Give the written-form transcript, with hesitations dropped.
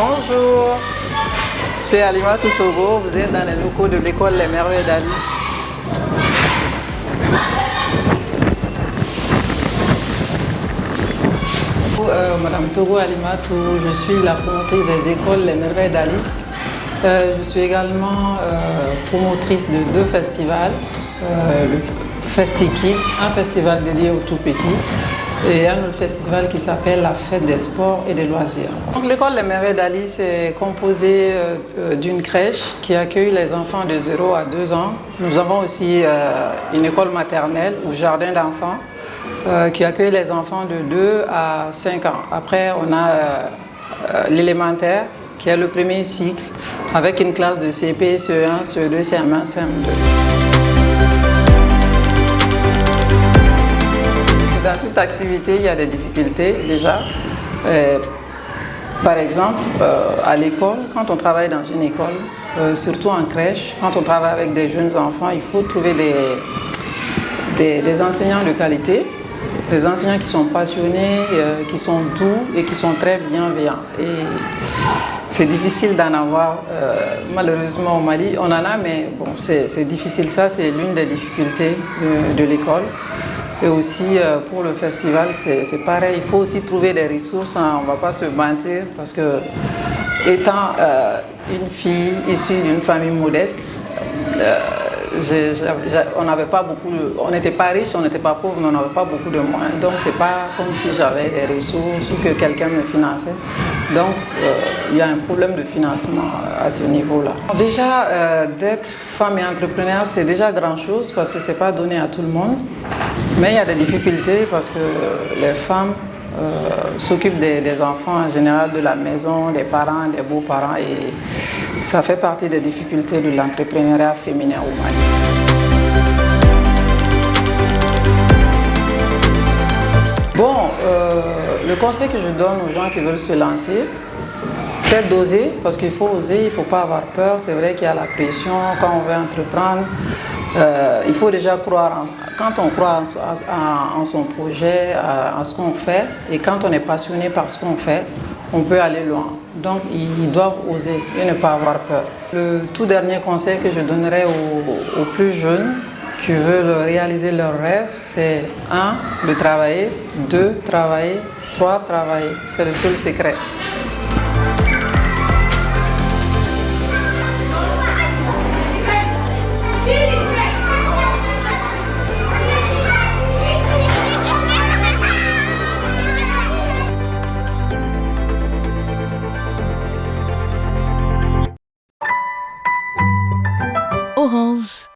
Bonjour, c'est Alimatou Togo, vous êtes dans les locaux de l'école Les Merveilles d'Alice. Madame Togo Alimatou, je suis la promotrice des écoles Les Merveilles d'Alice. Je suis également promotrice de 2 festivals, le Festikid, un festival dédié aux tout petits, et un autre festival qui s'appelle la Fête des sports et des loisirs. L'école Les Merveilles d'Alice est composée d'une crèche qui accueille les enfants de 0 à 2 ans. Nous avons aussi une école maternelle ou jardin d'enfants qui accueille les enfants de 2 à 5 ans. Après, on a l'élémentaire qui est le premier cycle avec une classe de CP, CE1, CE2, CM1, CM2. Dans toute activité, il y a des difficultés déjà. Par exemple, à l'école, quand on travaille dans une école, surtout en crèche, quand on travaille avec des jeunes enfants, il faut trouver des enseignants de qualité, des enseignants qui sont passionnés, qui sont doux et qui sont très bienveillants. Et c'est difficile d'en avoir, malheureusement au Mali, on en a, mais bon, c'est difficile. Ça, c'est l'une des difficultés de l'école. Et aussi pour le festival, c'est pareil, il faut aussi trouver des ressources, hein, on ne va pas se mentir, parce que étant une fille issue d'une famille modeste, on n'avait pas beaucoup on n'était pas riche, on n'était pas pauvre, mais on n'avait pas beaucoup de moyens. Donc c'est pas comme si j'avais des ressources ou que quelqu'un me finançait. Donc il y a un problème de financement à ce niveau-là. Déjà, d'être femme et entrepreneur, c'est déjà grand-chose parce que c'est pas donné à tout le monde. Mais il y a des difficultés parce que les femmes s'occupent des enfants en général, de la maison, des parents, des beaux-parents, et ça fait partie des difficultés de l'entrepreneuriat féminin au Mali. Bon, le conseil que je donne aux gens qui veulent se lancer, c'est d'oser, parce qu'il faut oser, il ne faut pas avoir peur. C'est vrai qu'il y a la pression quand on veut entreprendre. Il faut déjà croire, quand on croit en son projet, en ce qu'on fait, et quand on est passionné par ce qu'on fait, on peut aller loin. Donc ils doivent oser et ne pas avoir peur. Le tout dernier conseil que je donnerais aux plus jeunes qui veulent réaliser leurs rêves, c'est 1, de travailler, 2, travailler, 3, travailler. C'est le seul secret. Orange.